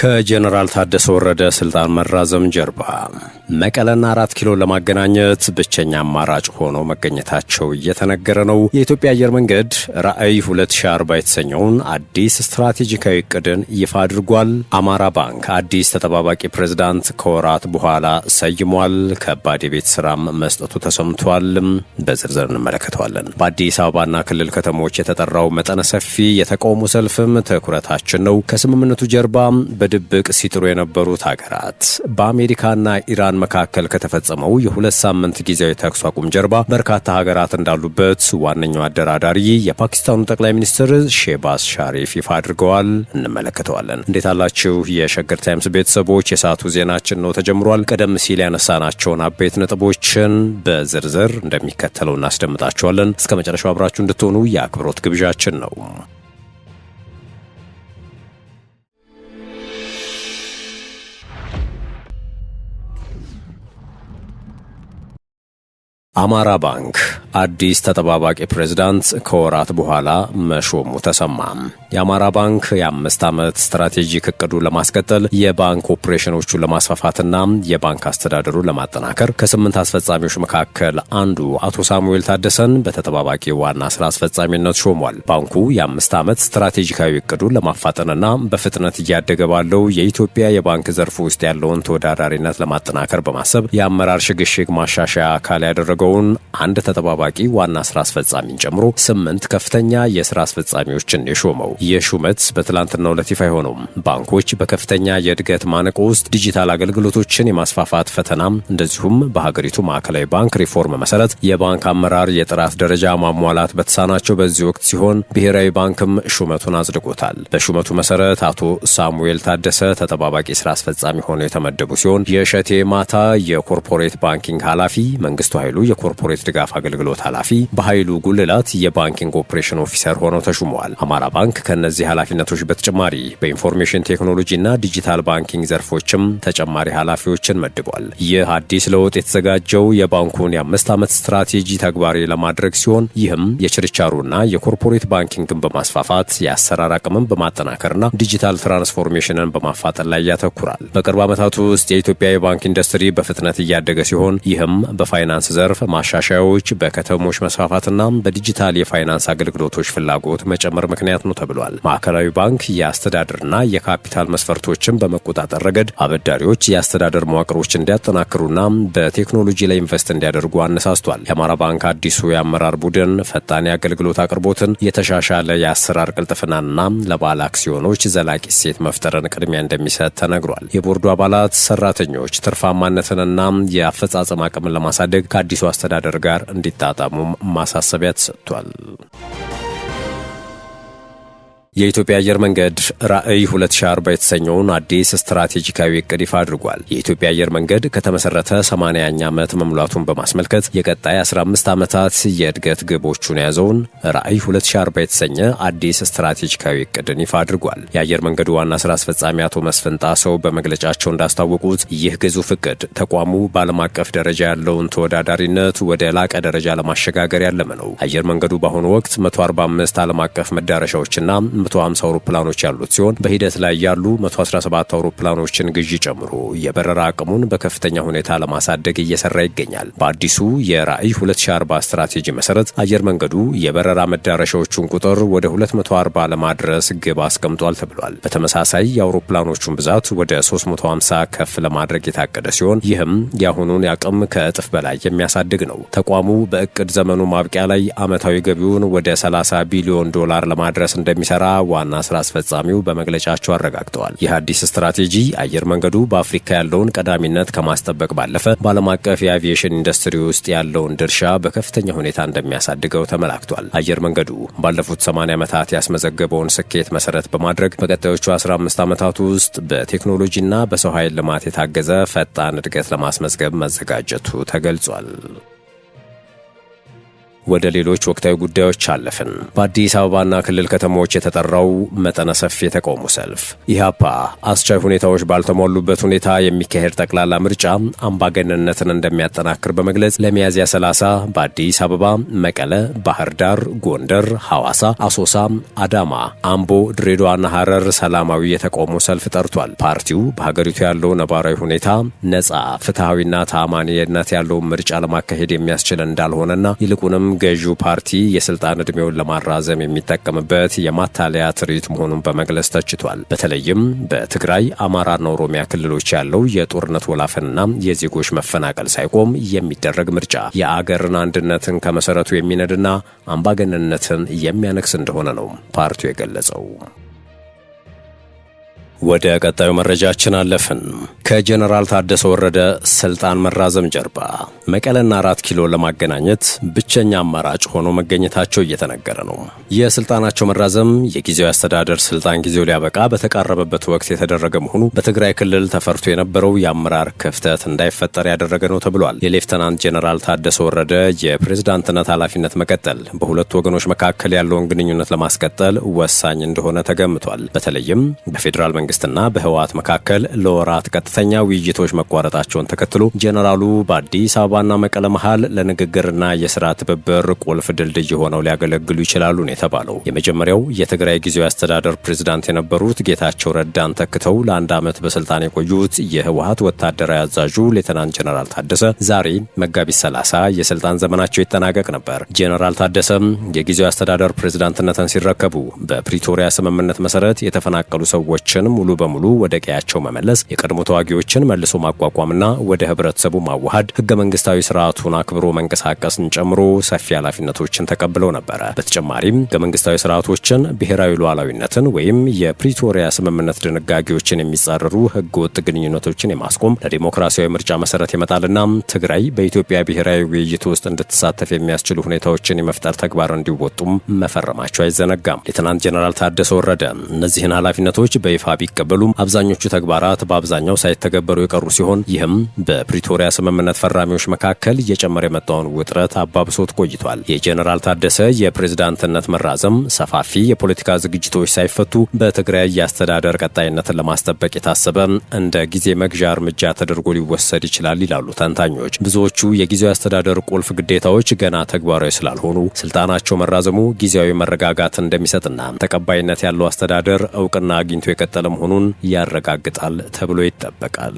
ከጀነራል ታደሰ ወረደ ስልጣን መራዘም ጀርባ መቀለና 4 ኪሎ ለማገናኘት ብቸኛ አማራጭ ሆኖ መገኘታቸው እየተነገረ ነው። የኢትዮጵያ አየር መንገድ ራዕይ 2040 የተሰኘውን አዲስ ስትራቴጂካዊ እቅድን ይፋ አድርጓል። አማራ ባንክ አዲስ ተጠባባቂ ፕሬዝዳንት ከወራት በኋላ ሰይሟል። ከባድ የቤት ስራም መስጠቱ ተሰምቷል። በዝርዝር እንመለከተዋለን። በአዲስ አበባና ክልል ከተሞች የተጠራው መጠነ ሰፊ የተቃውሞ ሰልፍም ትኩረታችን ነው። ከስምምነቱ ጀርባ በድብቅ ሲጥሩ የነበሩት ሀገራት በአሜሪካና ኢራን መካከል ከተፈጸመው የ2 ሳምንት ጊዜያዊ ተኩስ አቁም ጀርባ በርካታ ሀገራት እንዳሉበት ዋነኛው አደራዳሪ የፓኪስታኑ ጠቅላይ ሚኒስትር ሼባዝ ሻሪፍ ይፋ አድርገዋል። እንመለከተዋለን። እንዴት አላችሁ የሸገር ታይምስ ቤተሰቦች? የሰዓቱ ዜናችን ነው ተጀምሯል። ቀደም ሲል ያነሳናቸውን አበይት ነጥቦችን በዝርዝር እንደሚከተለው እናስደምጣቸዋለን። እስከ መጨረሻው አብራችሁ እንድትሆኑ የአክብሮት ግብዣችን ነው። አማራ ባንክ አዲስ ተጠባባቂ ፕሬዝዳንት ከወራት በኋላ መሾሙ ተሰማ። የአማራ ባንክ የ5 ዓመት ስትራቴጂክ እቅዱን ለማስቀጠል የባንክ ኦፕሬሽኖቹን ለማስፋፋትና የባንክ አስተዳደሩን ለማጠናከር ከ8 አስፈጻሚዎች መካከል አንዱ አቶ ሳሙኤል ታደሰን በተጠባባቂ ዋና ስራ አስፈጻሚነት ሾሟል። ባንኩ የ5 ዓመት ስትራቴጂካዊ እቅዱን ለማፋጠንና በፍጥነት እያደገ ባለው የኢትዮጵያ የባንክ ዘርፍ ውስጥ ያለውን ተወዳዳሪነት ለማጠናከር በማሰብ የአመራር ሽግሽግ ማሻሻያ አካል ያደረገው አንድ ተጠባባቂ ዋና ስራ አስፈጻሚን ጨምሮ 8 ከፍተኛ የስራ አስፈጻሚዎችን የሾመው። የሹመት በትላንትናው ዕለት ይፋ የሆነው ባንኮች በከፍተኛ የእድገት ማነቆ ውስጥ ዲጂታል አገልግሎቶችን የማስፋፋት ፈተና እንደዚሁም በሀገሪቱ ማዕከላዊ ባንክ ሪፎርም መሰረት የባንክ አመራር የጥራት ደረጃ ማሟላት በተሳናቸው በዚህ ወቅት ሲሆን ብሔራዊ ባንክም ሹመቱን አጽድቆታል። በሹመቱ መሰረት አቶ ሳሙኤል ታደሰ ተጠባባቂ ስራ አስፈጻሚ ሆነው የተመደቡ ሲሆን የእሸቴ ማታ የኮርፖሬት ባንኪንግ ኃላፊ፣ መንግስቱ ኃይሉ የኮርፖሬት ድጋፍ አገልግሎት ኃላፊ፣ በኃይሉ ጉልላት የባንኪንግ ኦፕሬሽን ኦፊሰር ሆነው ተሹመዋል። አማራ ባንክ ከነዚህ ኃላፊነቶች በተጨማሪ በኢንፎርሜሽን ቴክኖሎጂና ዲጂታል ባንኪንግ ዘርፎችም ተጨማሪ ኃላፊዎችን መድቧል። ይህ አዲስ ለውጥ የተዘጋጀው የባንኩን የ5 ዓመት ስትራቴጂ ተግባራዊ ለማድረግ ሲሆን ይህም የችርቻሮና የኮርፖሬት ባንኪንግን በማስፋፋት የአሰራር አቅምን በማጠናከርና ዲጂታል ትራንስፎርሜሽንን በማፋጠን ላይ ያተኩራል። በቅርብ ዓመታት ውስጥ የኢትዮጵያ የባንክ ኢንዱስትሪ በፍጥነት እያደገ ሲሆን ይህም በፋይናንስ ዘርፍ ማሻሻያዎች፣ በከተሞች መስፋፋትና በዲጂታል የፋይናንስ አገልግሎቶች ፍላጎት መጨመር ምክንያት ነው ተብሏል። ማዕከላዊ ባንክ የአስተዳደርና የካፒታል መስፈርቶችን በመቆጣጠር ረገድ አበዳሪዎች የአስተዳደር መዋቅሮች እንዲያጠናክሩና በቴክኖሎጂ ላይ ኢንቨስት እንዲያደርጉ አነሳስቷል። የአማራ ባንክ አዲሱ የአመራር ቡድን ፈጣን የአገልግሎት አቅርቦትን፣ የተሻሻለ የአሰራር ቅልጥፍናና ለባለ አክሲዮኖች ዘላቂ እሴት መፍጠርን ቅድሚያ እንደሚሰጥ ተነግሯል። የቦርዱ አባላት ሰራተኞች ትርፋማነትንና የአፈጻጸም አቅምን ለማሳደግ ከአዲሱ አስተዳደር ጋር እንዲጣጣሙም ማሳሰቢያ ተሰጥቷል። የኢትዮጵያ አየር መንገድ ራዕይ 2040 የተሰኘውን አዲስ ስትራቴጂካዊ እቅድ ይፋ አድርጓል። የኢትዮጵያ አየር መንገድ ከተመሰረተ 80ኛ ዓመት መሙላቱን በማስመልከት የቀጣይ 15 ዓመታት የእድገት ግቦቹን የያዘውን ራዕይ 2040 የተሰኘ አዲስ ስትራቴጂካዊ እቅድን ይፋ አድርጓል። የአየር መንገዱ ዋና ስራ አስፈጻሚ አቶ መስፍን ጣሰው በመግለጫቸው እንዳስታወቁት ይህ ግዙፍ እቅድ ተቋሙ በዓለም አቀፍ ደረጃ ያለውን ተወዳዳሪነት ወደ ላቀ ደረጃ ለማሸጋገር ያለመ ነው። አየር መንገዱ በአሁኑ ወቅት 145 ዓለም አቀፍ መዳረሻዎችና 150 አውሮፕላኖች ያሉት ሲሆን በሂደት ላይ ያሉ 117 አውሮፕላኖችን ግዢ ጨምሮ የበረራ አቅሙን በከፍተኛ ሁኔታ ለማሳደግ እየሰራ ይገኛል። በአዲሱ የራዕይ 2040 ስትራቴጂ መሰረት አየር መንገዱ የበረራ መዳረሻዎቹን ቁጥር ወደ 240 ለማድረስ ግብ አስቀምጧል ተብሏል። በተመሳሳይ የአውሮፕላኖቹን ብዛት ወደ 350 ከፍ ለማድረግ የታቀደ ሲሆን ይህም የአሁኑን አቅም ከእጥፍ በላይ የሚያሳድግ ነው። ተቋሙ በእቅድ ዘመኑ ማብቂያ ላይ ዓመታዊ ገቢውን ወደ $30 ቢሊዮን ለማድረስ እንደሚሰራ ዋና ስራ አስፈጻሚው በመግለጫቸው አረጋግጠዋል። ይህ አዲስ ስትራቴጂ አየር መንገዱ በአፍሪካ ያለውን ቀዳሚነት ከማስጠበቅ ባለፈ በዓለም አቀፍ የአቪዬሽን ኢንዱስትሪ ውስጥ ያለውን ድርሻ በከፍተኛ ሁኔታ እንደሚያሳድገው ተመላክቷል። አየር መንገዱ ባለፉት 80 ዓመታት ያስመዘገበውን ስኬት መሰረት በማድረግ በቀጣዮቹ 15 ዓመታት ውስጥ በቴክኖሎጂና በሰው ኃይል ልማት የታገዘ ፈጣን እድገት ለማስመዝገብ መዘጋጀቱ ተገልጿል። ወደ ሌሎች ወቅታዊ ጉዳዮች አለፍን። በአዲስ አበባና ክልል ከተሞች የተጠራው መጠነ ሰፊ የተቃውሞ ሰልፍ። ኢህአፓ አስቻይ ሁኔታዎች ባልተሟሉበት ሁኔታ የሚካሄድ ጠቅላላ ምርጫ አምባገነንነትን እንደሚያጠናክር በመግለጽ ለሚያዝያ 30 በአዲስ አበባ፣ መቀለ፣ ባህር ዳር፣ ጎንደር፣ ሐዋሳ፣ አሶሳ፣ አዳማ፣ አምቦ፣ ድሬዳዋና ሐረር ሰላማዊ የተቃውሞ ሰልፍ ጠርቷል። ፓርቲው በሀገሪቱ ያለው ነባራዊ ሁኔታ ነጻ፣ ፍትሐዊና ተአማኒነት ያለው ምርጫ ለማካሄድ የሚያስችል እንዳልሆነና ይልቁንም ገዢው ፓርቲ የስልጣን ዕድሜውን ለማራዘም የሚጠቀምበት የማታለያ ትርኢት መሆኑን በመግለጽ ተችቷል። በተለይም በትግራይ፣ አማራና ኦሮሚያ ክልሎች ያለው የጦርነት ወላፈንና የዜጎች መፈናቀል ሳይቆም የሚደረግ ምርጫ የአገርን አንድነትን ከመሰረቱ የሚነድና አምባገነንነትን የሚያነክስ እንደሆነ ነው ፓርቲው የገለጸው። ወደ ቀጣዩ መረጃችን አለፍን። ከጀነራል ታደሰ ወረደ ስልጣን መራዘም ጀርባ መቀለና 4 ኪሎ ለማገናኘት ብቸኛ አማራጭ ሆኖ መገኘታቸው እየተነገረ ነው። የስልጣናቸው መራዘም የጊዜያዊ አስተዳደር ስልጣን ጊዜው ሊያበቃ በተቃረበበት ወቅት የተደረገ መሆኑ በትግራይ ክልል ተፈርቶ የነበረው የአመራር ክፍተት እንዳይፈጠር ያደረገ ነው ተብሏል። የሌፍተናንት ጀነራል ታደሰ ወረደ የፕሬዝዳንትነት ኃላፊነት መቀጠል በሁለቱ ወገኖች መካከል ያለውን ግንኙነት ለማስቀጠል ወሳኝ እንደሆነ ተገምቷል። በተለይም በፌዴራል መንግስትና በህወሓት መካከል ለወራት ቀጥተኛ ውይይቶች መቋረጣቸውን ተከትሎ ጀነራሉ በአዲስ አበባና መቀለ መሃል ለንግግርና የስራ ትብብር ቁልፍ ድልድይ ሆነው ሊያገለግሉ ይችላሉ ነው የተባለው። የመጀመሪያው የትግራይ ጊዜያዊ አስተዳደር ፕሬዝዳንት የነበሩት ጌታቸው ረዳን ተክተው ለ1 ዓመት በስልጣን የቆዩት የህወሓት ወታደራዊ አዛዡ ሌተናንት ጀነራል ታደሰ ዛሬ መጋቢት 30 የስልጣን ዘመናቸው ይጠናቀቅ ነበር። ጀነራል ታደሰም የጊዜያዊ አስተዳደር ፕሬዝዳንትነትን ሲረከቡ በፕሪቶሪያ ስምምነት መሰረት የተፈናቀሉ ሰዎችን ሙሉ በሙሉ ወደ ቀያቸው መመለስ፣ የቀድሞ ተዋጊዎችን መልሶ ማቋቋምና ወደ ህብረተሰቡ ማዋሃድ፣ ህገ መንግስታዊ ስርዓቱን አክብሮ መንቀሳቀስን ጨምሮ ሰፊ ኃላፊነቶችን ተቀብለው ነበረ። በተጨማሪም ህገ መንግስታዊ ስርዓቶችን፣ ብሔራዊ ሉዓላዊነትን ወይም የፕሪቶሪያ ስምምነት ድንጋጌዎችን የሚጻረሩ ህገወጥ ግንኙነቶችን የማስቆም ለዲሞክራሲያዊ ምርጫ መሰረት የመጣልና ትግራይ በኢትዮጵያ ብሔራዊ ውይይት ውስጥ እንድትሳተፍ የሚያስችሉ ሁኔታዎችን የመፍጠር ተግባር እንዲወጡም መፈረማቸው አይዘነጋም። ሌተናንት ጀነራል ታደሰ ወረደ እነዚህን ኃላፊነቶች በይፋ ቢቀበሉም አብዛኞቹ ተግባራት በአብዛኛው ሳይተገበሩ የቀሩ ሲሆን ይህም በፕሪቶሪያ ስምምነት ፈራሚዎች መካከል እየጨመረ የመጣውን ውጥረት አባብሶት ቆይቷል። የጀነራል ታደሰ የፕሬዝዳንትነት መራዘም ሰፋፊ የፖለቲካ ዝግጅቶች ሳይፈቱ በትግራይ የአስተዳደር ቀጣይነትን ለማስጠበቅ የታሰበ እንደ ጊዜ መግዣ እርምጃ ተደርጎ ሊወሰድ ይችላል ይላሉ ተንታኞች። ብዙዎቹ የጊዜያዊ አስተዳደር ቁልፍ ግዴታዎች ገና ተግባራዊ ስላልሆኑ ስልጣናቸው መራዘሙ ጊዜያዊ መረጋጋት እንደሚሰጥና ተቀባይነት ያለው አስተዳደር እውቅና አግኝቶ የቀጠለ መሆኑን ያረጋግጣል ተብሎ ይጠበቃል።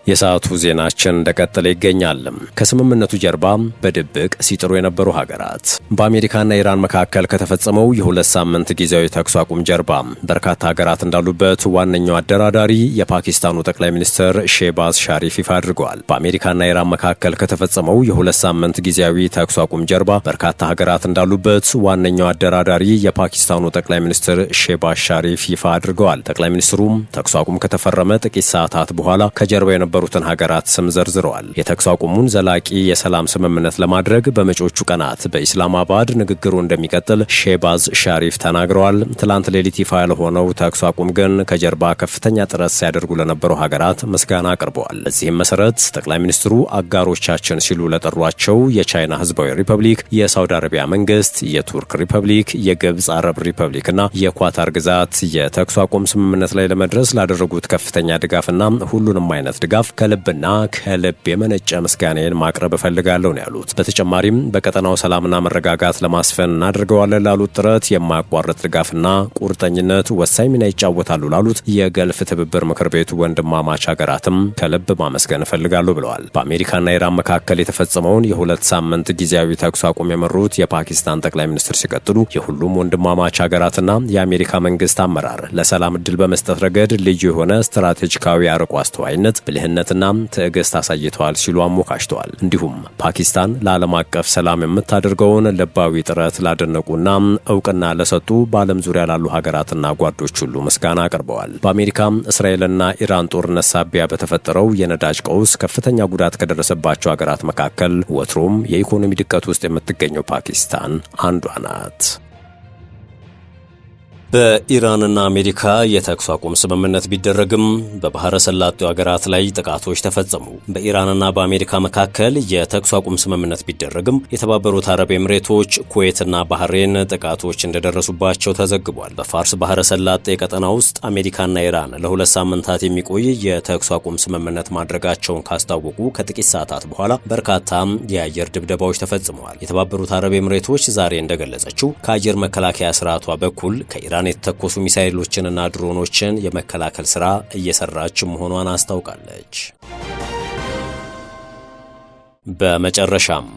የሰዓቱ ዜናችን እንደቀጠለ ይገኛል። ከስምምነቱ ጀርባ በድብቅ ሲጥሩ የነበሩ ሀገራት። በአሜሪካና ኢራን መካከል ከተፈጸመው የ2 ሳምንት ጊዜያዊ ተኩስ አቁም ጀርባ በርካታ ሀገራት እንዳሉበት ዋነኛው አደራዳሪ የፓኪስታኑ ጠቅላይ ሚኒስትር ሼባዝ ሻሪፍ ይፋ አድርገዋል። በአሜሪካና ኢራን መካከል ከተፈጸመው የ2 ሳምንት ጊዜያዊ ተኩስ አቁም ጀርባ በርካታ ሀገራት እንዳሉበት ዋነኛው አደራዳሪ የፓኪስታኑ ጠቅላይ ሚኒስትር ሼባዝ ሻሪፍ ይፋ አድርገዋል። ጠቅላይ ሚኒስትሩም ተኩስ አቁም ከተፈረመ ጥቂት ሰዓታት በኋላ ከጀርባ የነበሩትን ሀገራት ስም ዘርዝረዋል። የተኩስ አቁሙን ዘላቂ የሰላም ስምምነት ለማድረግ በመጪዎቹ ቀናት በኢስላማባድ ንግግሩ እንደሚቀጥል ሼባዝ ሻሪፍ ተናግረዋል። ትላንት ሌሊት ይፋ ያልሆነው ተኩስ አቁም ግን ከጀርባ ከፍተኛ ጥረት ሲያደርጉ ለነበሩ ሀገራት ምስጋና አቅርበዋል። በዚህም መሰረት ጠቅላይ ሚኒስትሩ አጋሮቻችን ሲሉ ለጠሯቸው የቻይና ህዝባዊ ሪፐብሊክ፣ የሳውዲ አረቢያ መንግስት፣ የቱርክ ሪፐብሊክ፣ የግብፅ አረብ ሪፐብሊክና የኳታር ግዛት የተኩስ አቁም ስምምነት ላይ ለመድረስ ላደረጉት ከፍተኛ ድጋፍና ሁሉንም አይነት ድጋፍ ከልብና ከልብ የመነጨ ምስጋናን ማቅረብ እፈልጋለሁ ነው ያሉት። በተጨማሪም በቀጠናው ሰላምና መረጋጋት ለማስፈን እናደርገዋለን ላሉት ጥረት የማያቋርጥ ድጋፍና ቁርጠኝነት ወሳኝ ሚና ይጫወታሉ ላሉት የገልፍ ትብብር ምክር ቤቱ ወንድማማች ሀገራትም ከልብ ማመስገን እፈልጋለሁ ብለዋል። በአሜሪካና ኢራን መካከል የተፈጸመውን የ2 ሳምንት ጊዜያዊ ተኩስ አቁም የመሩት የፓኪስታን ጠቅላይ ሚኒስትር ሲቀጥሉ የሁሉም ወንድማማች ሀገራትና የአሜሪካ መንግስት አመራር ለሰላም እድል በመስጠት ረገድ ልዩ የሆነ ስትራቴጂካዊ አርቆ አስተዋይነት ብልህነትና ትዕግስት አሳይተዋል ሲሉ አሞካሽተዋል። እንዲሁም ፓኪስታን ለዓለም አቀፍ ሰላም የምታደርገውን ልባዊ ጥረት ላደነቁና እውቅና ለሰጡ በዓለም ዙሪያ ላሉ ሀገራትና ጓዶች ሁሉ ምስጋና አቅርበዋል። በአሜሪካ እስራኤልና ኢራን ጦርነት ሳቢያ በተፈጠረው የነዳጅ ቀውስ ከፍተኛ ጉዳት ከደረሰባቸው ሀገራት መካከል ወትሮም የኢኮኖሚ ድቀት ውስጥ የምትገኘው ፓኪስታን አንዷ ናት። በኢራንና አሜሪካ የተኩስ አቁም ስምምነት ቢደረግም በባህረ ሰላጤው ሀገራት ላይ ጥቃቶች ተፈጸሙ። በኢራንና በአሜሪካ መካከል የተኩስ አቁም ስምምነት ቢደረግም የተባበሩት አረብ ኤምሬቶች፣ ኩዌትና ባህሬን ጥቃቶች እንደደረሱባቸው ተዘግቧል። በፋርስ ባህረ ሰላጤ ቀጠና ውስጥ አሜሪካና ኢራን ለ2 ሳምንታት የሚቆይ የተኩስ አቁም ስምምነት ማድረጋቸውን ካስታወቁ ከጥቂት ሰዓታት በኋላ በርካታ የአየር ድብደባዎች ተፈጽመዋል። የተባበሩት አረብ ኤምሬቶች ዛሬ እንደገለጸችው ከአየር መከላከያ ስርዓቷ በኩል ከኢራን የተተኮሱ ሚሳኤሎችንና ድሮኖችን የመከላከል ስራ እየሰራች መሆኗን አስታውቃለች። በመጨረሻም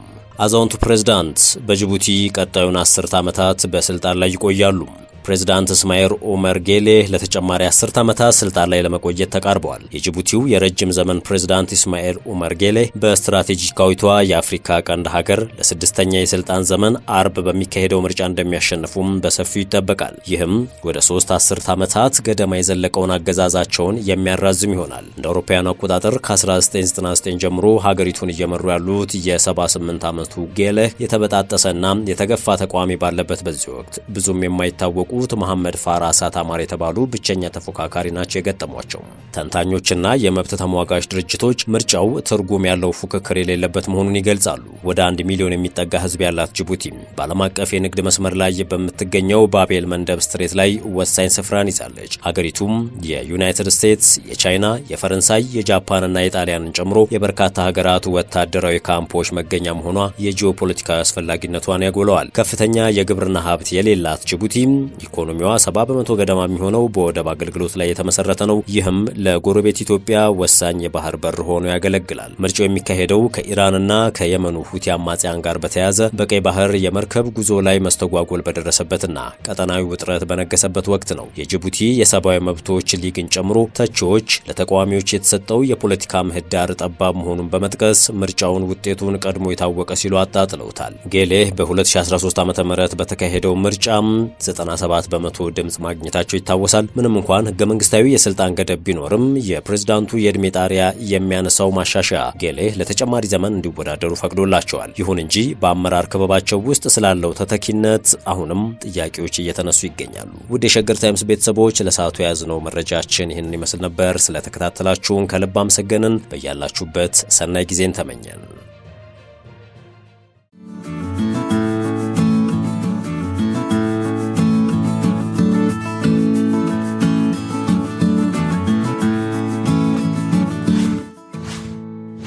አዛውንቱ ፕሬዝዳንት በጅቡቲ ቀጣዩን 10 ዓመታት በስልጣን ላይ ይቆያሉ። ፕሬዝዳንት እስማኤል ኦመር ጌሌህ ለተጨማሪ 10 ዓመታት ስልጣን ላይ ለመቆየት ተቃርበዋል። የጅቡቲው የረጅም ዘመን ፕሬዝዳንት እስማኤል ኦመር ጌሌህ በስትራቴጂካዊቷ የአፍሪካ ቀንድ ሀገር ለ6ኛ የስልጣን ዘመን አርብ በሚካሄደው ምርጫ እንደሚያሸንፉም በሰፊው ይጠበቃል። ይህም ወደ 3 10 ዓመታት ገደማ የዘለቀውን አገዛዛቸውን የሚያራዝም ይሆናል። እንደ አውሮፓውያኑ አቆጣጠር ከ1999 ጀምሮ ሀገሪቱን እየመሩ ያሉት የ78 ዓመቱ ጌሌህ የተበጣጠሰና የተገፋ ተቃዋሚ ባለበት በዚህ ወቅት ብዙም የማይታወቁ መሐመድ ፋራ ሳታማር የተባሉ ብቸኛ ተፎካካሪ ናቸው የገጠሟቸው። ተንታኞችና የመብት ተሟጋች ድርጅቶች ምርጫው ትርጉም ያለው ፉክክር የሌለበት መሆኑን ይገልጻሉ። ወደ 1 ሚሊዮን የሚጠጋ ሕዝብ ያላት ጅቡቲ በዓለም አቀፍ የንግድ መስመር ላይ በምትገኘው ባቤል መንደብ ስትሬት ላይ ወሳኝ ስፍራን ይዛለች። ሀገሪቱም የዩናይትድ ስቴትስ፣ የቻይና፣ የፈረንሳይ፣ የጃፓንና የጣሊያንን ጨምሮ የበርካታ ሀገራት ወታደራዊ ካምፖች መገኛ መሆኗ የጂኦፖለቲካዊ አስፈላጊነቷን ያጎለዋል። ከፍተኛ የግብርና ሀብት የሌላት ጅቡቲ ኢኮኖሚዋ 70% ገደማ የሚሆነው በወደብ አገልግሎት ላይ የተመሰረተ ነው። ይህም ለጎረቤት ኢትዮጵያ ወሳኝ የባህር በር ሆኖ ያገለግላል። ምርጫው የሚካሄደው ከኢራንና ከየመኑ ሁቲ አማጽያን ጋር በተያያዘ በቀይ ባህር የመርከብ ጉዞ ላይ መስተጓጎል በደረሰበትና ቀጠናዊ ውጥረት በነገሰበት ወቅት ነው። የጅቡቲ የሰብአዊ መብቶች ሊግን ጨምሮ ተቺዎች ለተቃዋሚዎች የተሰጠው የፖለቲካ ምህዳር ጠባብ መሆኑን በመጥቀስ ምርጫውን ውጤቱን ቀድሞ የታወቀ ሲሉ አጣጥለውታል። ጌሌህ በ2013 ዓ.ም በተካሄደው ምርጫም 97 በመቶ ድምጽ ማግኘታቸው ይታወሳል። ምንም እንኳን ህገ መንግስታዊ የስልጣን ገደብ ቢኖርም የፕሬዝዳንቱ የእድሜ ጣሪያ የሚያነሳው ማሻሻያ ጌሌህ ለተጨማሪ ዘመን እንዲወዳደሩ ፈቅዶላቸዋል። ይሁን እንጂ በአመራር ክበባቸው ውስጥ ስላለው ተተኪነት አሁንም ጥያቄዎች እየተነሱ ይገኛሉ። ውድ የሸገር ታይምስ ቤተሰቦች ለሰዓቱ የያዝነው መረጃችን ይህንን ይመስል ነበር። ስለተከታተላችሁን ከልብ አመሰገንን። በያላችሁበት ሰናይ ጊዜን ተመኘን።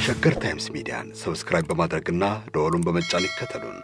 ሸገር ታይምስ ሚዲያን ሰብስክራይብ በማድረግና ደወሉን በመጫን ይከተሉን።